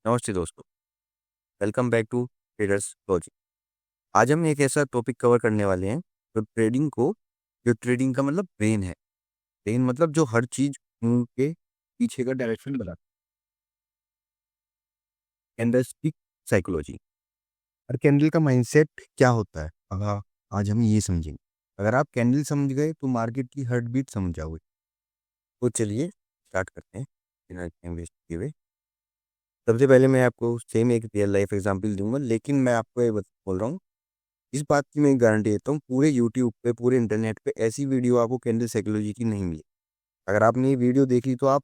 नमस्ते दोस्तों। Welcome back to Traders Logic. आज हम एक ऐसा टॉपिक कवर करने वाले हैं जो ट्रेडिंग का मतलब ब्रेन है। ब्रेन मतलब जो हर चीज के पीछे का डायरेक्शन बताता है। Candlestick psychology. हर कैंडल का माइंडसेट क्या होता है, अगर आज हम ये समझेंगे। अगर आप कैंडल समझ गए तो मार्केट की हार्ट बीट समझ जाओगे। तो चलिए स्टार्ट करते हैं बिना टाइम वेस्ट किए हुए। सबसे पहले मैं आपको सेम एक रियल लाइफ एग्जांपल दूंगा, लेकिन मैं आपको ये बोल रहा हूँ, इस बात की मैं गारंटी देता हूँ, पूरे यूट्यूब पे पूरे इंटरनेट पे ऐसी वीडियो आपको कैंडल साइकोलॉजी की नहीं मिली। अगर आपने ये वीडियो देखी तो आप,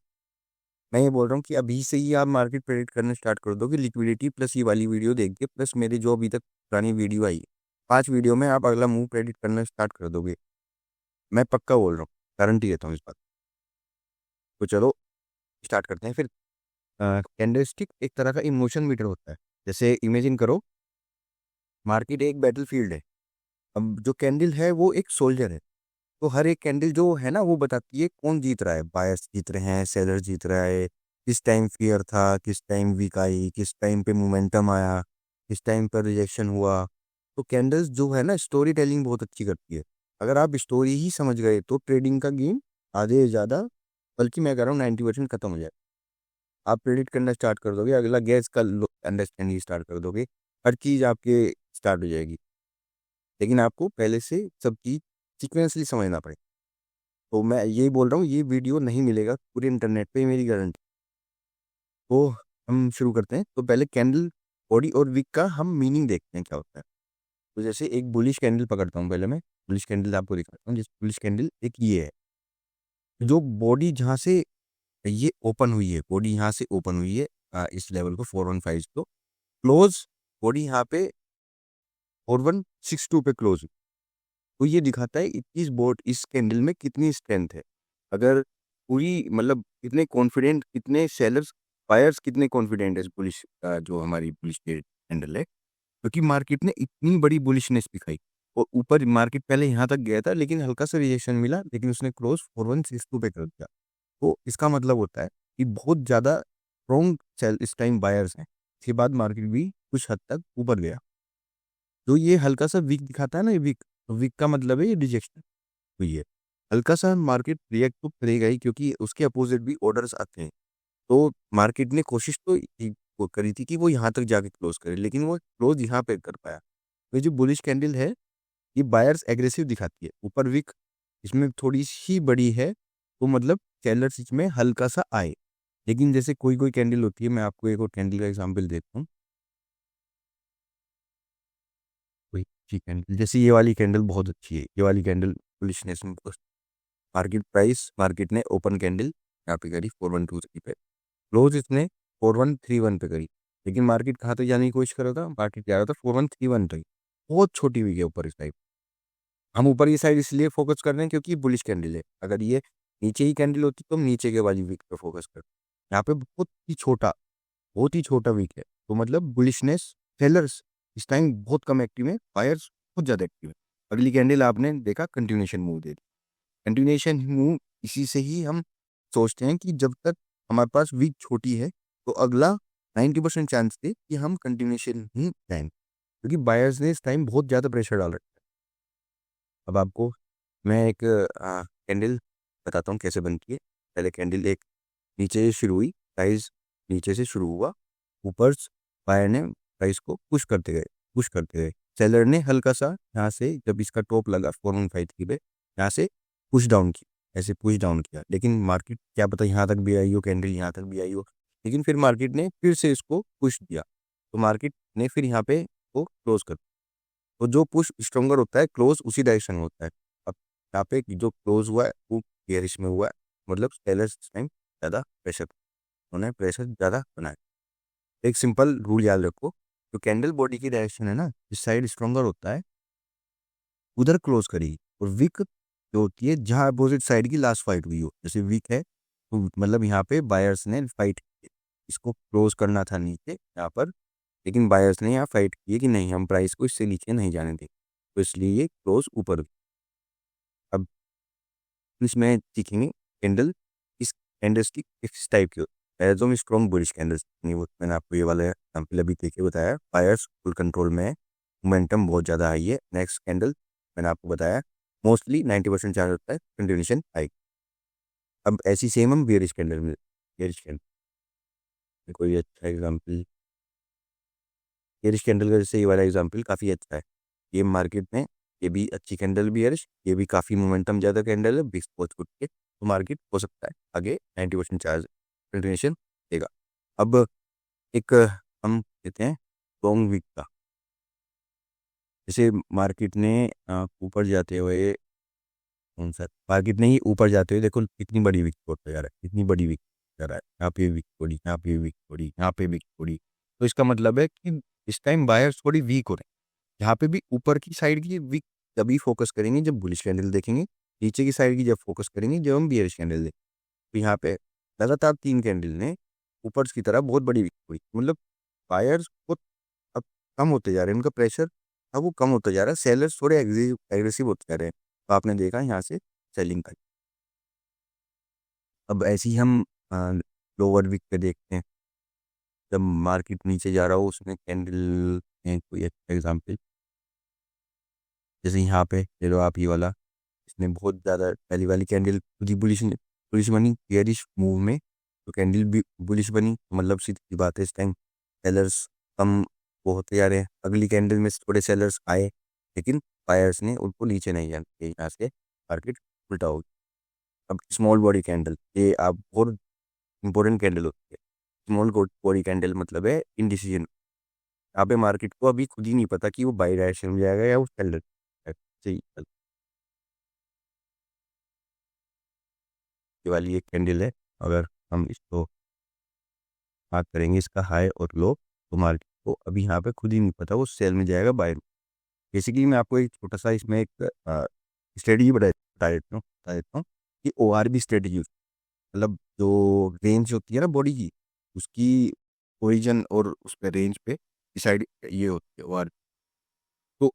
मैं ये बोल रहा हूँ कि अभी से ही आप मार्केट प्रेडिक्ट करना स्टार्ट कर दोगे लिक्विडिटी प्लस ये वाली वीडियो देख के, प्लस मेरी जो अभी तक पुरानी वीडियो आई 5 वीडियो में आप अगला मूव प्रेडिक्ट करना स्टार्ट कर दोगे। मैं पक्का बोल रहा हूँ, गारंटी देता हूँ इस बात। तो चलो स्टार्ट करते हैं फिर। कैंडलस्टिक एक तरह का इमोशन मीटर होता है। जैसे इमेजिन करो, मार्केट एक बैटल है। अब जो कैंडल है वो एक सोल्जर है। तो हर एक कैंडल जो है ना वो बताती है कौन जीत रहा है। बायर्स जीत रहे हैं, सेलर जीत रहा है, किस टाइम फियर था, किस टाइम वीक आई, किस टाइम पे मोमेंटम आया, किस टाइम पर रिजेक्शन हुआ। तो कैंडल्स जो है ना स्टोरी टेलिंग बहुत अच्छी करती है। अगर आप स्टोरी ही समझ गए तो ट्रेडिंग का गेम आधे से ज़्यादा, बल्कि मैं कह रहा हूँ 90% खत्म हो जाए। आप प्रेडिक्ट करना स्टार्ट कर दोगे, अगला गैस का अंडरस्टैंडिंग स्टार्ट कर दोगे, हर चीज़ आपके स्टार्ट हो जाएगी। लेकिन आपको पहले से सब चीज़ सीक्वेंसली समझना पड़ेगा। तो मैं यही बोल रहा हूँ, ये वीडियो नहीं मिलेगा पूरे इंटरनेट पे, मेरी गारंटी। तो हम शुरू करते हैं। तो पहले कैंडल बॉडी और विक का हम मीनिंग देखते हैं क्या होता है। तो जैसे एक बुलिश कैंडल पकड़ता हूँ, पहले मैं बुलिश कैंडल आपको दिखाता हूँ। जैसे बुलिश कैंडल एक ये है, जो बॉडी जहाँ से ये ओपन हुई है, बॉडी यहाँ से ओपन हुई है, इस लेवल को 415 को क्लोज, बॉडी यहाँ पे 4162 पे क्लोज। तो ये दिखाता है इस बोर्ड इस कैंडल में कितनी स्ट्रेंथ है। अगर पूरी मतलब कितने कॉन्फिडेंट, कितने सेलर्स बायर्स कितने कॉन्फिडेंट है इस बुलिश, जो हमारी बुलिश कैंडल है, क्योंकि मार्केट ने इतनी बड़ी बुलिशनेस दिखाई। और ऊपर मार्केट पहले यहाँ तक गया था, लेकिन हल्का सा रिजेक्शन मिला, लेकिन उसने क्लोज 4162 पे कर दिया। तो इसका मतलब होता है कि बहुत ज़्यादा स्ट्रॉन्ग सेल इस टाइम बायर्स हैं। इसके बाद मार्केट भी कुछ हद तक ऊपर गया। तो ये हल्का सा वीक दिखाता है ना, ये वीक, वीक का मतलब है ये रिजेक्शन हुई है। हल्का सा मार्केट रिएक्ट तो करेगा ही, क्योंकि उसके अपोजिट भी ऑर्डर्स आते हैं। तो मार्केट ने कोशिश तो वो करी थी कि वो यहाँ तक जाके क्लोज करे, लेकिन वो क्लोज यहाँ पे कर पाया। तो ये जो बुलिश कैंडल है, ये बायर्स एग्रेसिव दिखाती है। ऊपर विक इसमें थोड़ी सी बड़ी है, तो मतलब सेलर्स इसमें हल्का सा आए। लेकिन जैसे कोई कोई कैंडल होती है, मैं आपको एक और कैंडल का एग्जांपल देता हूँ। कोई अच्छी कैंडल, जैसे ये वाली कैंडल बहुत अच्छी है। ये वाली कैंडल बुलिशनेस में, मार्केट प्राइस, मार्केट ने ओपन कैंडल यहाँ पे करी 4123 पे, क्लोज इसने 4131 पे करी। लेकिन मार्केट कहाँ तक जाने की कोशिश कर रहा था, मार्केट जा रहा था 4131 तक। बहुत छोटी हुई है ऊपर इस टाइप। हम ऊपर ये साइड इसलिए फोकस कर रहे हैं क्योंकि बुलिश कैंडल है। अगर ये नीचे ही कैंडल होती तो हम नीचे के वाली वीक पे फोकस करते। यहाँ पे बहुत ही छोटा वीक है। तो मतलब बुलिशनेस, सेलर्स इस टाइम बहुत कम एक्टिव है, बायर्स बहुत ज़्यादा एक्टिव है। अगली कैंडल आपने देखा कंटिन्यूएशन मूव दे दी। कंटिन्यूएशन मूव इसी से ही हम सोचते हैं कि जब तक हमारे पास वीक छोटी है, तो अगला 90% चांस थे कि हम कंटिन्यूएशन ही जाएं, क्योंकि बायर्स ने इस टाइम बहुत ज़्यादा प्रेशर डाल रखा है। अब आपको मैं एक कैंडल बताता हूँ कैसे बनती है। पहले कैंडल एक नीचे से शुरू हुई, प्राइस नीचे से शुरू हुआ, ऊपर बायर ने प्राइस को पुश करते गए। सेलर ने हल्का सा यहाँ से, जब इसका टॉप लगा 415 पे, यहाँ से पुश डाउन किया, ऐसे पुश डाउन किया। लेकिन मार्केट क्या पता यहाँ तक भी आई हो, कैंडल यहाँ तक भी आई हो, लेकिन फिर मार्केट ने फिर से इसको पुश दिया। तो मार्केट ने फिर यहाँ पे वो क्लोज कर। तो जो पुश स्ट्रोंगर होता है, क्लोज उसी डायरेक्शन में होता है। अब यहाँ पे जो क्लोज हुआ है वो बेयरिश में हुआ है, मतलब सेलर्स टाइम ज़्यादा प्रेशर, उन्हें प्रेशर ज़्यादा बनाए। एक सिंपल रूल याद रखो, जो कैंडल बॉडी की डायरेक्शन है ना, जिस साइड स्ट्रोंगर होता है उधर क्लोज करेगी। और वीक जो होती है जहाँ अपोजिट साइड की लास्ट फाइट हुई हो, जैसे वीक है तो मतलब यहाँ पे बायर्स ने फाइट की, इसको क्लोज करना था नीचे यहाँ पर, लेकिन बायर्स ने यहाँ फाइट की है कि नहीं, हम प्राइस को इससे नीचे नहीं जाने देंगे, तो इसलिए ये क्लोज ऊपर हुई। अब इसमें सीखेंगे कैंडल, इस कैंडल्स की किस टाइप की होती एजोम स्ट्रॉन्ग बुलिश कैंडल्स, नहीं वो मैंने आपको ये वाला एग्जाम्पल अभी देके बताया। बायर्स फुल कंट्रोल में है, मोमेंटम बहुत ज़्यादा हाई है। नेक्स्ट कैंडल मैंने आपको बताया मोस्टली 90% चांस होता है कंटिन्यूशन हाई। अब ऐसी सेम हम बेयरिश कैंडल में, बेयरिश कैंडल कोई अच्छा एग्जाम्पल, बेयरिश कैंडल का जैसे ये वाला एग्जाम्पल काफ़ी अच्छा है। ये मार्केट में ये भी अच्छी कैंडल बेयरिश, ये भी काफ़ी मोमेंटम ज़्यादा कैंडल है, बिग बहुत कुछ के, तो मार्केट हो सकता है आगे 90% चार्ज कंटिन्यूशन देगा। अब एक हम कहते हैं लॉन्ग वीक का, जैसे मार्केट ने ऊपर जाते हुए, कौन सा मार्केट ने ही ऊपर जाते हुए देखो कितनी बड़ी वीक होता जा रहा है, कितनी बड़ी वीक जा रहा है, यहाँ पे वीक थोड़ी, यहाँ पे वीक थोड़ी, यहाँ पे वीक थोड़ी। तो इसका मतलब है कि इस टाइम बायर्स थोड़ी वीक हो रहे हैं। यहाँ पे भी ऊपर की साइड की वीक तभी फोकस करेंगे जब बुलिश कैंडल देखेंगे, नीचे की साइड की जब फोकस करेंगे जब हम बियरिश कैंडल देखेंगे। तो यहाँ पे लगातार 3 कैंडल ने ऊपर की तरह बहुत बड़ी वीक हुई, मतलब बायर्स को अब कम होते जा रहे हैं, उनका प्रेशर अब वो कम होता जा रहा है, सेलर्स थोड़े एग्रेसिव होते जा रहे हैं। तो आपने देखा यहाँ से सेलिंग का। अब ऐसे ही हम लोअर वीक पे देखते हैं, जब मार्केट नीचे जा रहा हो उसमें कैंडल में कोई अच्छा एग्जाम्पल, जैसे यहाँ पे ले लो आप ये वाला, इसने बहुत ज़्यादा पहली वाली कैंडल पूरी बुलिश बुलिश बनी बेयरिश मूव में, तो कैंडल भी बुलिश बनी, तो मतलब सीधी बात है इस टाइम सेलर्स कम वो होते जा रहे हैं। अगली कैंडल में थोड़े सेलर्स आए, लेकिन बायर्स ने उनको नीचे नहीं जाने दिया, यहाँ से मार्केट उल्टा हो गया। अब स्मॉल बॉडी कैंडल, ये आप बहुत इंपॉर्टेंट कैंडल होती है। स्मॉल बॉडी कैंडल मतलब है इनडिसीजन, यहाँ पे मार्केट को अभी खुद ही नहीं पता कि वो बाई डायरेक्शन में जाएगा या वो सेल सही। ये वाली एक कैंडल है, अगर हम इसको बात करेंगे इसका हाई और लो, तो मार्केट को अभी यहाँ पे खुद ही नहीं पता वो सेल में जाएगा बाय में। बेसिकली मैं आपको एक छोटा सा इसमें एक स्ट्रेटजी बता देता हूँ कि ओ आर बी स्ट्रेटजी, मतलब जो रेंज होती है ना बॉडी की, उसकी ओरिजिन और उस पर रेंज पे डिसाइड ये होती है ओ आर। तो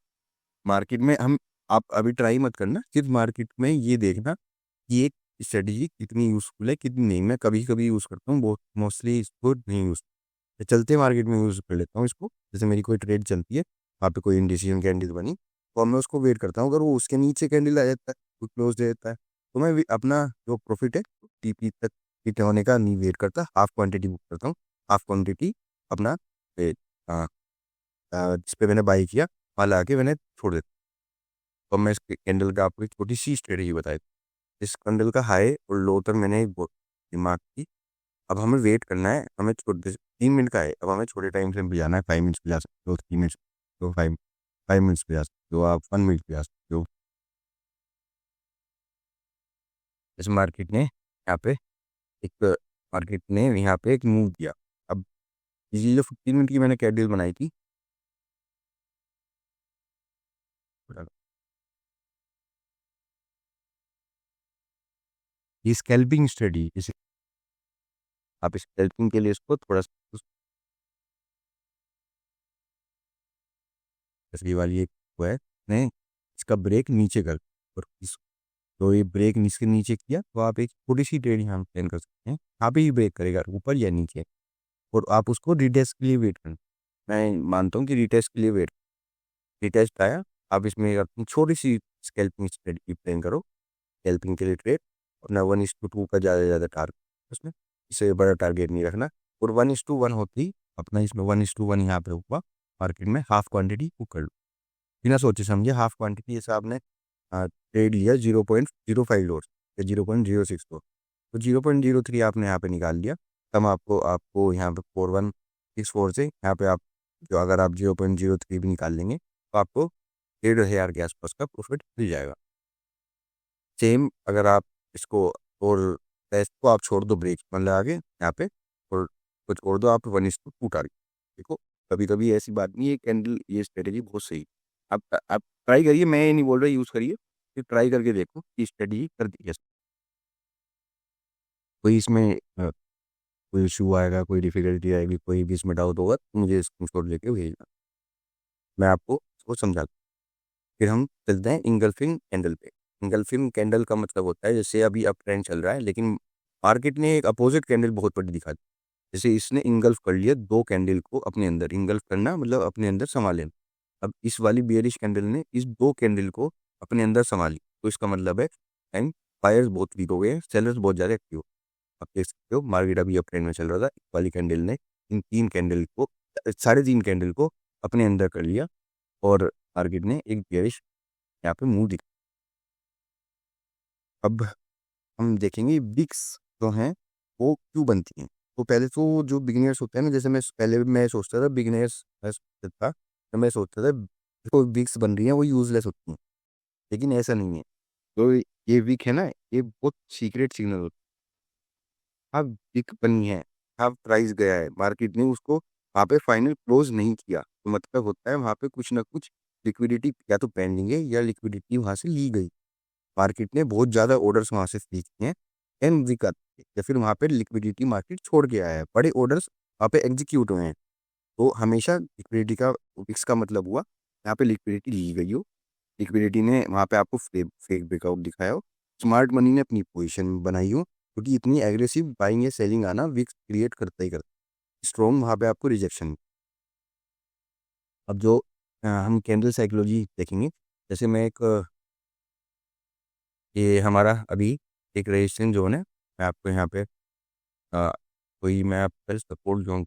मार्केट में हम, आप अभी ट्राई मत करना, सिर्फ मार्केट में ये देखना कि एक स्ट्रेटजी कितनी यूज़फुल है कितनी नहीं। मैं कभी कभी यूज़ करता हूँ, बहुत मोस्टली इसको नहीं यूज़, चलते मार्केट में यूज़ कर लेता हूँ इसको। जैसे मेरी कोई ट्रेड चलती है, वहाँ पे कोई इंडिसीजन कैंडल बनी, तो अब मैं उसको वेट करता हूँ, अगर वो उसके नीचे कैंडल आ जाता है, वो क्लोज दे देता है, तो मैं अपना जो प्रॉफिट है टीपी तक हिट होने का नहीं वेट करता, हाफ क्वांटिटी बुक करता हूँ। हाफ क्वांटिटी अपना जिस पे मैंने बाई किया वहाँ ला के मैंने छोड़ देता हूँ। तो मैं इस कैंडल का आपको एक छोटी सी स्ट्रेटजी बताई। इस कैंडल का हाई और लो तक मैंने एक दिमाग की। अब हमें वेट करना है, हमें छोटे 3 मिनट का है, अब हमें छोटे टाइम से भी जाना है। 5 मिनट्स पे जा सकते हो, 3 मिनट्स, तो 5 मिनट्स पे जा सकते हो, आप 1 मिनट पे जा सकते हो। जैसे मार्केट ने यहाँ पे एक, मार्केट ने यहाँ पे एक मूव किया। अब ये जो 15 मिनट की मैंने कैंडल बनाई थी, ये स्कैल्पिंग स्ट्रेटजी, जैसे आप स्कैल्पिंग के लिए इसको थोड़ा सा जैसे ये वाली एक वो है, ने इसका ब्रेक नीचे कर, और तो ये ब्रेक नीचे नीचे किया, तो आप एक छोटी सी ट्रेड यहाँ प्लान कर सकते हैं। यहाँ पे ही ब्रेक करेगा ऊपर या नीचे, और आप उसको रिटेस्ट के लिए वेट करना। मैं मानता हूँ कि रिटेस्ट के लिए वेट, रिटेस्ट आया, आप इसमें अपनी छोटी सी स्कैल्पिंग स्ट्रेटजी प्लान करो, स्कैल्पिंग के लिए ट्रेड। अपना 1:2 का ज़्यादा से ज़्यादा टारगेट उसमें, इससे बड़ा टारगेट नहीं रखना। और 1:1 होती ही अपना इसमें 1:1 यहाँ पे हुआ, मार्केट में हाफ क्वांटिटी बुक कर लो बिना सोचे समझे। हाफ क्वांटिटी जैसे आपने ट्रेड लिया 0.05 लॉस या 0.06 को, तो 0.03 आपने यहाँ पे निकाल लिया, तब आपको आपको यहाँ पे 4164 से यहाँ पे आप जो, अगर आप 0.03 भी निकाल लेंगे तो आपको 1,500 के आसपास का प्रॉफिट मिल जाएगा। सेम अगर आप इसको, और टेस्ट को आप छोड़ दो ब्रेक मतलब आगे यहाँ पे, और कुछ छोड़ दो आप 1:2 टारगेट। देखो कभी कभी ऐसी बात नहीं है, कैंडल ये स्ट्रेटेजी बहुत सही है। आप ट्राई करिए, मैं ये नहीं बोल रहा यूज़ करिए, फिर ट्राई करके देखो कि स्ट्रेटेजी करती कैसे। कोई इसमें कोई इशू आएगा, कोई डिफिकल्टी आएगी, कोई भी इसमें डाउट होगा तो मुझे स्क्रीनशॉट लेके भेजना, मैं आपको उसको समझा दूँ। फिर हम चलते हैं इंगल्फिंग कैंडल पे। इंगल्फिंग कैंडल का मतलब होता है जैसे अभी अप ट्रेंड चल रहा है, लेकिन मार्केट ने एक अपोजिट कैंडल बहुत बड़ी दिखा दी, जैसे इसने इंगल्फ कर लिया 2 कैंडल को अपने अंदर, इंगल्फ करना मतलब अपने अंदर समा लेना। अब इस वाली बियरिश कैंडल ने इस 2 कैंडल को अपने अंदर समा ली, तो इसका मतलब है एंड बायर्स बहुत वीक हो गए हैं, सेलर्स बहुत ज़्यादा एक्टिव। आप देख सकते हो मार्केट अभी अप ट्रेंड में चल रहा था, इस वाली कैंडल ने इन 3 कैंडल को, साढ़े 3 कैंडल को अपने अंदर कर लिया और मार्केट ने एक बियरिश यहाँ पे मुँह दिखा। अब हम देखेंगे विक्स जो हैं वो क्यों बनती हैं। तो पहले तो जो बिगिनर्स होते हैं ना, जैसे मैं सोचता था बिगिनर्स मैं सोचता था, तो मैं सोचता था देखो विक्स बन रही हैं वो यूजलेस होती हैं, लेकिन ऐसा नहीं है। तो ये विक है ना, ये बहुत सीक्रेट सिग्नल होता है। अब विक बनी है, अब प्राइस गया है, मार्केट ने उसको वहाँ पे फाइनल क्लोज नहीं किया, तो मतलब होता है वहाँ पे कुछ ना कुछ लिक्विडिटी या तो पेंडिंग है या लिक्विडिटी वहाँ से ली गई। मार्केट ने बहुत ज़्यादा ऑर्डर्स वहाँ से खरीदे हैं एंड दिक्कत, या फिर वहाँ पे लिक्विडिटी मार्केट छोड़ के आया है, बड़े ऑर्डर्स वहाँ पे एग्जीक्यूट हुए हैं। तो हमेशा लिक्विडिटी का फिक्स का मतलब हुआ यहाँ पे लिक्विडिटी ली गई हो, लिक्विडिटी ने वहाँ पे आपको फेक ब्रेकआउट दिखाया हो, स्मार्ट मनी ने अपनी पोजीशन बनाई हो, क्योंकि इतनी एग्रेसिव बाइंग या सेलिंग आना विक्स क्रिएट करता ही करता है, स्ट्रॉन्ग वहाँ पे आपको रिजेक्शन। अब जो हम कैंडल साइकोलॉजी देखेंगे, जैसे मैं एक ये हमारा अभी एक रेजिस्टेंस जोन है, मैं आपको यहाँ पे कोई मैं आपका सपोर्ट जोन,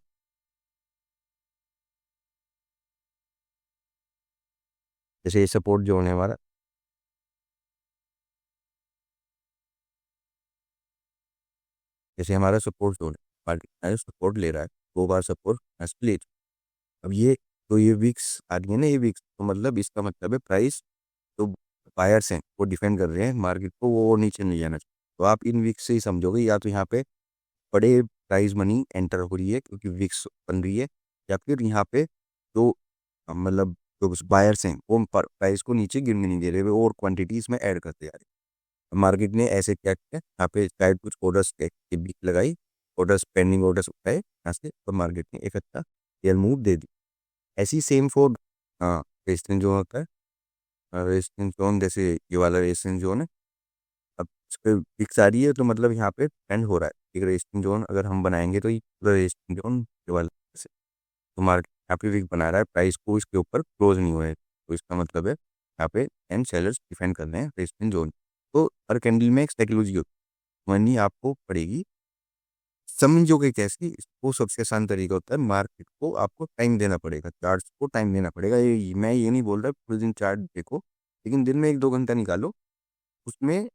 जैसे ये सपोर्ट जोन है हमारा, जैसे हमारा सपोर्ट जोन है, मार्केट सपोर्ट ले रहा है, 2 बार सपोर्ट स्प्लिट। अब ये तो ये वीक्स आ रही है ना, ये वीक्स तो मतलब इसका मतलब है प्राइस तो बायर्स हैं वो डिफेंड कर रहे हैं मार्केट को, वो नीचे नहीं जाना चाहिए। तो आप इन वीक्स से ही समझोगे या तो यहाँ पे बड़े प्राइस मनी एंटर हो रही है क्योंकि विक्स बन रही है, या फिर यहाँ पे जो मतलब जो बायर्स हैं वो प्राइस को नीचे गिरने नहीं दे रहे, वो और क्वांटिटी इसमें ऐड करते जा रहे हैं। मार्केट ने ऐसे क्या किया, यहाँ पे शायद कुछ ऑर्डर्स की बिक लगाई, ऑर्डर्स पेंडिंग ऑर्डर्स उठाए यहाँ से, और मार्केट ने एक अच्छा रियल मूव दे दी। ऐसी सेम फॉर रेजिस्टेंस जोन होता है, रेजिस्टेंस जोन जैसे ये वाला रेजिस्टेंस जोन है, अब इस पे फिक्स आ रही है तो मतलब यहाँ पे ट्रेंड हो रहा है, एक रेजिस्टेंस जोन अगर हम बनाएंगे तो ये पूरा रेजिस्टेंस जोन ये वाला से, तो मार्केट यहाँ पे वीक बना रहा है, प्राइस को इसके ऊपर क्लोज नहीं हुआ है, तो इसका मतलब है यहाँ पे एंड सेलर्स डिफेंड कर रहे हैं रेजिस्टेंस जोन। तो हर कैंडल में एक साइकोलॉजी होती है, मनी आपको पड़ेगी, समझोगे कैसे इसको, सबसे आसान तरीका होता है मार्केट को आपको टाइम देना पड़ेगा, चार्ट्स को टाइम देना पड़ेगा। ये मैं ये नहीं बोल रहा पूरे दिन चार्ट देखो, लेकिन दिन में 1-2 घंटा निकालो, उसमें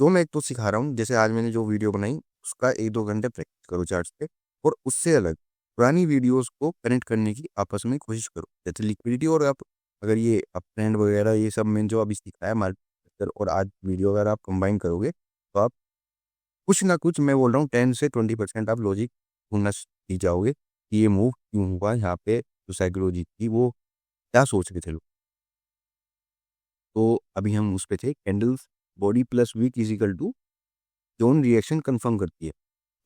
जो मैं एक तो सिखा रहा हूँ, जैसे आज मैंने जो वीडियो बनाई उसका 1-2 घंटे प्रैक्टिस करो चार्ट्स पे, और उससे अलग पुरानी वीडियोस को कनेक्ट करने की आपस में कोशिश करो, जैसे लिक्विडिटी और आप अगर ये अप ट्रेंड वगैरह ये सब मैंने जो अभी सिखाया मार्केट और आज वीडियो अगर आप कंबाइन करोगे तो आप कुछ ना कुछ, मैं बोल रहा हूँ 10 से 20% आप लॉजिक ढूंढना सीख जाओगे कि ये मूव क्यों हुआ, यहाँ पे जो साइकोलॉजी थी वो क्या सोच रहे थे लोग। तो अभी हम उस पे थे, candles body plus wick is equal to zone reaction confirm करती है।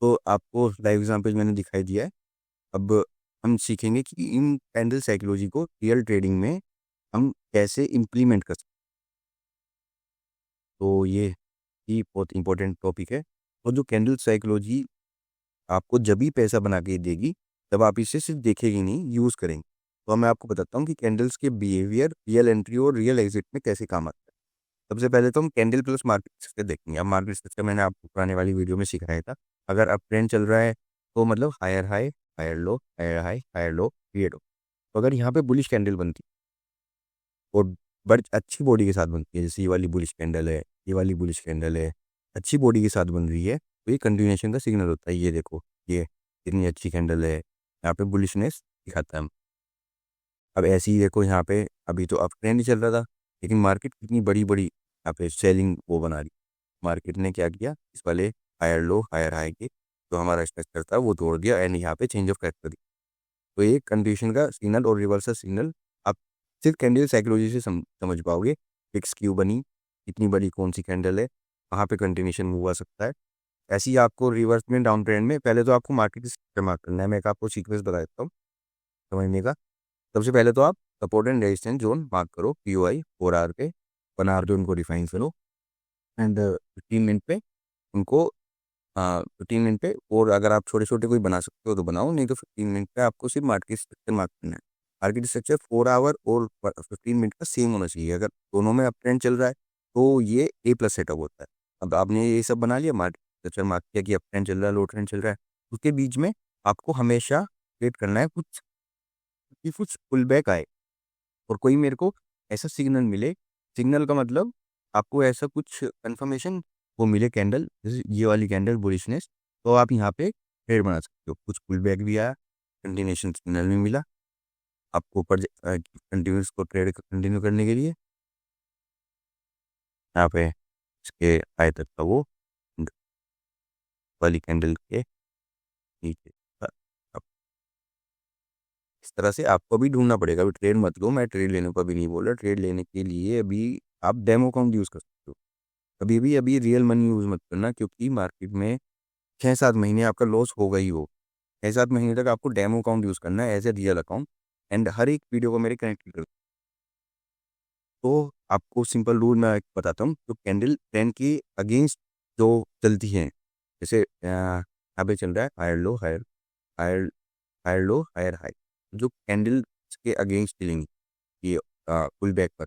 तो आपको लाइव एग्जांपल मैंने दिखाई दिया है। अब हम सीखेंगे कि इन कैंडल साइकोलॉजी को रियल ट्रेडिंग में हम कैसे इम्प्लीमेंट कर सकते हैं। तो ये ही बहुत इंपॉर्टेंट टॉपिक है। और जो कैंडल साइकोलॉजी आपको जब भी पैसा बना के देगी तब आप इसे सिर्फ देखेंगे नहीं, यूज़ करेंगे। तो मैं आपको बताता हूँ कि कैंडल्स के बिहेवियर रियल एंट्री और रियल एग्जिट में कैसे काम आता है। सबसे पहले तो हम कैंडल प्लस मार्केट स्ट्रक्चर देखेंगे। अब मार्केट स्ट्रक्चर मैंने आपको पुराने वाली वीडियो में सिखाया था। अगर अप ट्रेंड चल रहा है तो मतलब higher high, higher low, higher high, higher low, create हो। तो अगर यहाँ पे बुलिश कैंडल बनती है और बड़ी अच्छी बॉडी के साथ बनती है, जैसे ये वाली बुलिश कैंडल है, ये वाली बुलिश कैंडल है, अच्छी बॉडी के साथ बन रही है, तो ये कंटिन्यूएशन का सिग्नल होता है। ये देखो ये कितनी अच्छी कैंडल है, यहाँ पे बुलिशनेस दिखाता है। अब ऐसे ही देखो यहाँ पे अभी तो अप ट्रेंड ही चल रहा था, लेकिन मार्केट कितनी बड़ी बड़ी यहाँ पे सेलिंग वो बना रही। मार्केट ने क्या किया, इस वाले हायर लो हायर हाई के जो हमारा स्ट्रक्चर था वो तोड़ दिया एंड यहाँ पे चेंज ऑफ करेक्टर दिया। तो ये कंडीशन का सिग्नल और रिवर्सल सिग्नल आप सिर्फ कैंडल साइकोलॉजी से समझ पाओगे। फिक्स क्यों बनी, इतनी बड़ी कौन सी कैंडल है, वहाँ पे कंटिन्यूशन मूव आ सकता है। ऐसे ही आपको रिवर्स में डाउन ट्रेंड में पहले तो आपको मार्केट स्ट्रक्चर मार्क करना है। मैं एक आपको सीक्वेंस बता देता हूँ समझने का। सबसे पहले तो आप support and resistance zone mark करो, POI 4 आवर पे, 1 आवर जो उनको डिफाइन करो एंड 15 मिनट पे उनको 15 मिनट पे, और अगर आप छोटे छोटे कोई बना सकते हो तो बनाओ, नहीं तो 15 मिनट पे आपको सिर्फ मार्केट स्ट्रक्चर मार्क करना है। मार्केट स्ट्रक्चर 4 आवर और 15 मिनट का सेम होना चाहिए। अगर दोनों में अप ट्रेंड चल रहा है तो ये A+ सेटअप होता है। अब आपने ये सब बना लिया, मार्केट स्ट्रक्चर मार्क किया कि अप ट्रेंड चल रहा है, लो ट्रेंड चल रहा है, उसके बीच में आपको हमेशा वेट करना है कुछ कि कुछ पुल बैक आए और कोई मेरे को ऐसा सिग्नल मिले। सिग्नल का मतलब आपको ऐसा कुछ कंफर्मेशन वो मिले कैंडल, जैसे ये वाली कैंडल बुलिशनेस, तो आप यहाँ पे ट्रेड बना सकते हो। कुछ पुल बैक भी आया, कंटिन्यूशन सिग्नल भी मिला आपको ऊपर कंटिन्यूस को ट्रेड कंटिन्यू करने के लिए। यहाँ पे इसके आए तक का वो वाली कैंडल के नीचे था। अब इस तरह से आपको भी ढूंढना पड़ेगा। अभी ट्रेड मत लो, मैं ट्रेड लेने को अभी नहीं बोल रहा। ट्रेड लेने के लिए अभी आप डेमो अकाउंट यूज़ कर सकते हो। अभी अभी रियल मनी यूज़ मत करना, क्योंकि मार्केट में 6-7 महीने आपका लॉस होगा ही हो। 6-7 महीने तक आपको डेमो अकाउंट यूज़ करना है as a real account. And हर एक वीडियो को मेरे कनेक्ट कर, तो आपको सिंपल रूल मैं एक बताता हूँ। तो कैंडल ट्रेंड की अगेंस्ट जो चलती है, जैसे यहाँ पे चल रहा है higher low higher, higher higher low higher high, जो कैंडल के अगेंस्ट चलेंगी ये पुल बैक पर,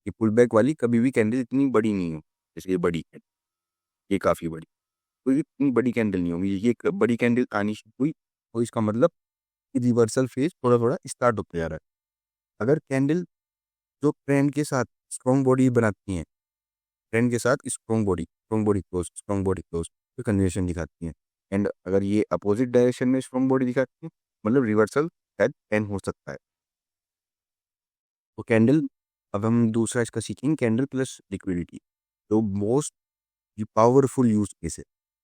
ये पुल बैक वाली कभी भी कैंडल इतनी बड़ी नहीं हो। जैसे ये बड़ी है, ये काफ़ी बड़ी, कोई इतनी बड़ी कैंडल नहीं होगी। ये एक बड़ी कैंडल आनी शुरू हुई तो इसका मतलब रिवर्सल फेज थोड़ा थोड़ा स्टार्ट होते जा रहा है। अगर कैंडल जो ट्रेंड के साथ स्ट्रॉन्ग बॉडी बनाती हैं, ट्रेंड के साथ स्ट्रॉन्ग बॉडी क्लोज तो कन्वेंशन दिखाती हैं। एंड अगर ये अपोजिट डायरेक्शन में स्ट्रॉन्ग बॉडी दिखाती है, मतलब रिवर्सल शायद 10 हो सकता है। तो कैंडल, अब हम दूसरा इसका सीखेंगे, कैंडल प्लस लिक्विडिटी, तो मोस्ट पावरफुल यूज केस है।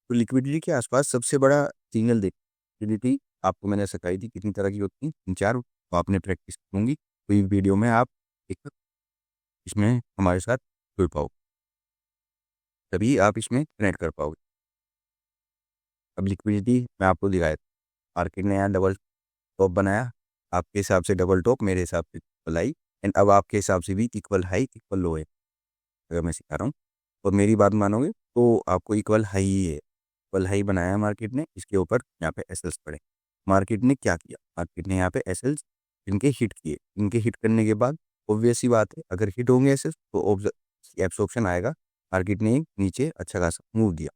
तो लिक्विडिटी के आसपास सबसे बड़ा सिग्नल देख, लिक्विडिटी आपको मैंने सिखाई थी कितनी तरह की होती है, 3-4, तो आपने प्रैक्टिस करूँगी तो ये वीडियो में आप एक इसमें हमारे साथ जुड़ पाओ, तभी आप इसमें कनेक्ट कर पाओगे। अब लिक्विडिटी मैं आपको दिखाया, मार्केट ने यहाँ डबल टॉप बनाया, आपके हिसाब से डबल टॉप, मेरे हिसाब से इक्वल हाई, एंड अब आपके हिसाब से भी इक्वल हाई इक्वल लो है। अगर मैं सिखा रहा हूँ और मेरी बात मानोगे तो आपको इक्वल हाई ही है। इक्वल हाई बनाया मार्केट ने, इसके ऊपर यहाँ पे एसएल्स पड़े। मार्केट ने क्या किया, मार्केट ने यहाँ पे एसएल्स इनके हिट किए। इनके हिट करने के बाद ऑब्वियस सी बात है, अगर हिट होंगे एसएल्स तो एब्सॉर्प्शन आएगा। मार्केट ने एक नीचे अच्छा खासा मूव दिया।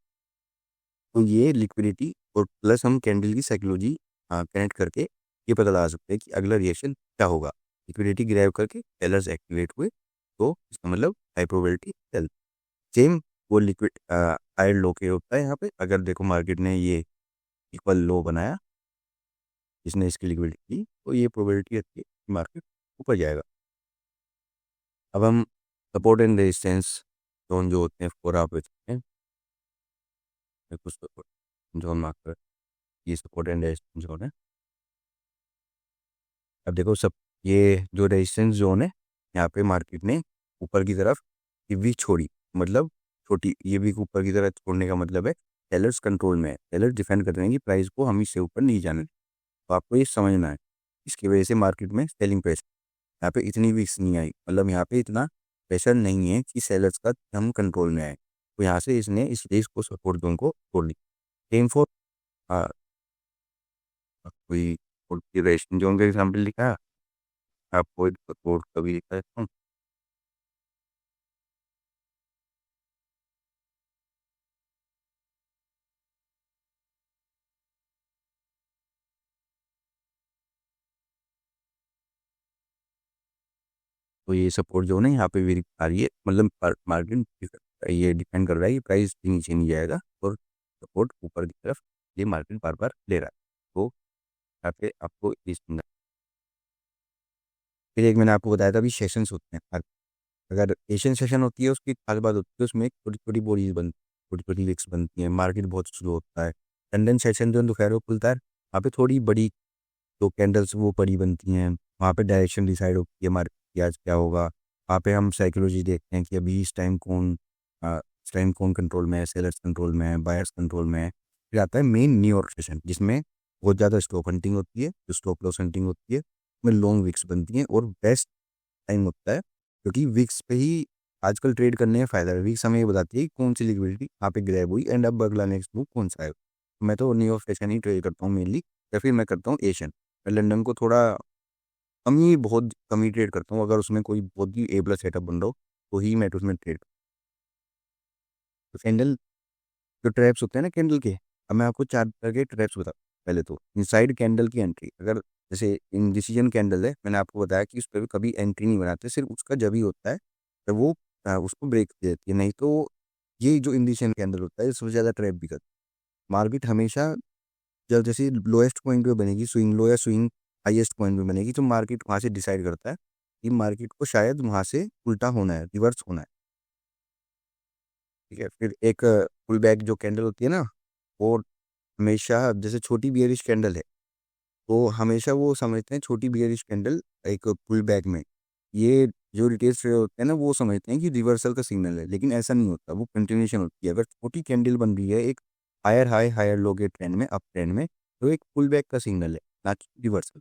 तो ये लिक्विडिटी और प्लस हम कैंडल की साइकोलॉजी कनेक्ट करके ये पता लगा सकते हैं कि अगला रिएक्शन क्या होगा। लिक्विडिटी ग्रैब करके सेलर्स एक्टिवेट हुए तो इसका मतलब हाई प्रोबेबिलिटी सेल। सेम वो लिक्विड हायर लो के होता है। यहाँ पे अगर देखो मार्केट ने ये इक्वल लो बनाया, इसने इसकी लिक्विडिटी दी, तो ये प्रोबेबिलिटी रहती है कि मार्केट ऊपर जाएगा। अब हम सपोर्ट एंड रेजिस्टेंस जोन जो होते हैं फोर आप हैं, कुछ जोन मार्क कर, ये सपोर्ट एंड रेजिस्टेंस जोन है। अब देखो सब, ये जो रेजिस्टेंस जोन है, यहाँ पे मार्केट ने ऊपर की तरफ ये वीक छोड़ी, मतलब छोटी ये वीक ऊपर की तरफ छोड़ने का मतलब है सेलर्स कंट्रोल में है। सेलर्स डिफेंड कर रहे हैं कि प्राइस को हम इससे ऊपर नहीं जाने दें। तो आपको ये समझना है, इसकी वजह से मार्केट में सेलिंग प्रेशर, यहाँ पे इतनी वीक्स नहीं आई, मतलब यहाँ पे इतना प्रेशर नहीं है कि सेलर्स का हम कंट्रोल में आए। तो यहाँ से इसने इस रेस को सपोर्ट जोन को तोड़ दी। सेम फॉर कोई रेजिस्टेंस जोन का एग्जाम्पल लिखा है आपको, एक सपोर्ट कभी लिखा है। तो ये सपोर्ट जो है यहाँ पे भी आ रही है, मतलब मार्जिन ये डिपेंड कर रहा है कि प्राइस नीचे नहीं जाएगा और सपोर्ट ऊपर की तरफ ये मार्जिन बार बार ले रहा है। तो यहाँ पे आपको इस फिर एक मैंने आपको बताया था अभी सेशंस होते हैं। अगर एशियन सेशन होती है उसकी खास बात होती है उसमें छोटी छोटी बॉडीज बनती, छोटी छोटी विक्स बनती हैं, मार्केट बहुत स्लो होता है। लंदन सेशन जो दोपहर को खुलता है, वहाँ पे थोड़ी बड़ी तो कैंडल्स वो बड़ी बनती हैं, वहाँ पे डायरेक्शन डिसाइड होती है मार्केट की आज क्या होगा। वहाँ पे हम साइकोलॉजी देखते हैं कि अभी इस टाइम कौन कंट्रोल में है, सेलर्स कंट्रोल में है, बायर्स कंट्रोल में है। फिर आता है मेन न्यूयॉर्क सेशन, जिसमें बहुत ज़्यादा स्टॉप हंटिंग होती है, जो स्टॉप लॉस हंटिंग होती है, उसमें लॉन्ग विक्स बनती हैं और बेस्ट टाइम होता है क्योंकि विक्स पे ही आजकल ट्रेड करने में फ़ायदा है। वीक समय ये बताती है कि कौन सी लिक्विडिटी यहाँ पे ग्रैब हुई एंड अब अगला नेक्स्ट मूव कौन सा है। मैं तो न्यूयॉर्क सेशन ही ट्रेड करता हूँ मेनली, या फिर मैं करता हूँ एशियन। मैं लंदन को थोड़ा कम ही, बहुत कम ही ट्रेड करता हूँ। अगर उसमें कोई बहुत ही ए प्लस सेटअप बन रहा हो तो ही मैं उसमें ट्रेड। तो कैंडल जो ट्रैप्स होते हैं ना कैंडल के, अब मैं आपको 4 तरह के ट्रैप्स बता। पहले तो इनसाइड कैंडल की एंट्री, अगर जैसे इनडिसीजन कैंडल है, मैंने आपको बताया कि उस पर कभी एंट्री नहीं बनाते, सिर्फ उसका जब ही होता है जब वो उसको ब्रेक दे देती है। नहीं तो ये जो इंडिसीजन कैंडल होता है ये सबसे ज़्यादा ट्रैप भी करता है। मार्केट हमेशा जब जैसे लोएस्ट पॉइंट पे बनेगी स्विंग लो, या स्विंग हाईएस्ट पॉइंट पे बनेगी, तो मार्केट वहाँ से डिसाइड करता है कि मार्केट को शायद वहाँ से उल्टा होना है, रिवर्स होना है। ठीक है, फिर एक पुल बैक जो कैंडल होती है ना, वो हमेशा जैसे छोटी बियरिश कैंडल है, तो हमेशा वो समझते हैं छोटी बियरिश कैंडल एक पुल बैक में, ये जो रिटेल ट्रेडर होते हैं ना वो समझते हैं कि रिवर्सल का सिग्नल है, लेकिन ऐसा नहीं होता, वो कंटिन्यूएशन होती है। अगर छोटी कैंडल बन रही है एक हायर हाई हायर लो के ट्रेंड में, अप ट्रेंड में, तो एक पुल बैक का सिग्नल है, ना कि रिवर्सल।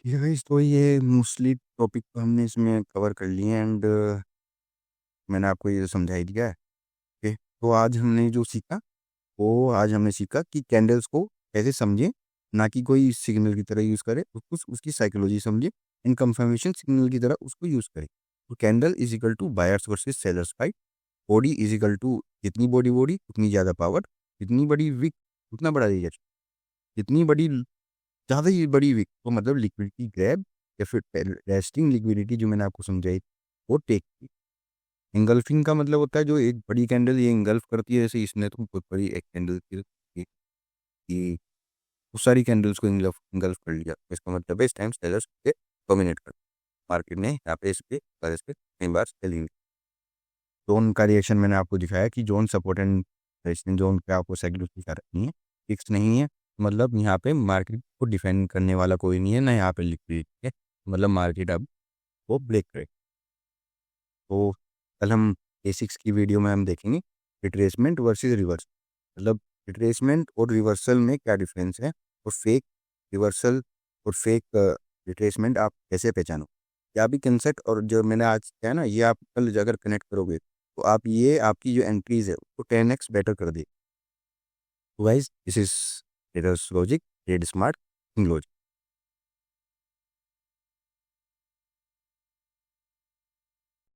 ठीक है गाइस, तो ये मोस्टली टॉपिक तो हमने इसमें कवर कर लिए एंड मैंने आपको ये समझा ही दिया है। ओके, तो आज हमने सीखा कि कैंडल्स को कैसे समझें, ना कि कोई सिग्नल की तरह यूज़ करें, उसकी साइकोलॉजी समझें, इन कंफर्मेशन सिग्नल की तरह उसको यूज़ करें। तो candle is equal to buyers versus sellers fight. Body is equal to जितनी बॉडी बॉडी उतनी ज़्यादा पावर, जितनी बड़ी विक उतना बड़ा रिएक्शन, जितनी बड़ी ज़्यादा ही बड़ी विक तो मतलब लिक्विडिटी ग्रैब, या फिर रेस्टिंग लिक्विडिटी जो मैंने आपको समझाई वो टेक। इंगल्फिंग का मतलब होता है जो एक बड़ी कैंडल ये इंगल्फ करती है, जैसे इसने तो बहुत बड़ी एक कैंडल की बहुत सारी कैंडल्स को इंगल्फ इंगल्फ कर लिया। इसका मतलब है इस टाइम सेलर्स पे डोमिनेट कर मार्केट ने यहाँ पे इस पे कई बार सेलिंग। जोन का रिएक्शन मैंने आपको दिखाया कि zone support and resistance zone पे आपको साइकिल दिखा रखनी है, फिक्स नहीं है। मतलब यहाँ पे मार्केट को डिफेंड करने वाला कोई नहीं है ना, यहाँ पे लिक्विडिटी है, मतलब मार्केट अब वो ब्रेक करे। तो कल हम A6 की वीडियो में हम देखेंगे रिट्रेसमेंट वर्सेस रिवर्स, मतलब रिट्रेसमेंट और रिवर्सल में क्या डिफरेंस है, और फेक रिवर्सल और फेक रिट्रेसमेंट आप कैसे पहचानो। क्या भी कंसेप्ट और जो मैंने आज किया है ना, ये आप कल अगर कनेक्ट करोगे तो आप ये आपकी जो एंट्रीज है वो 10x बेटर कर दे। Wise this is traders logic, trade smart logic.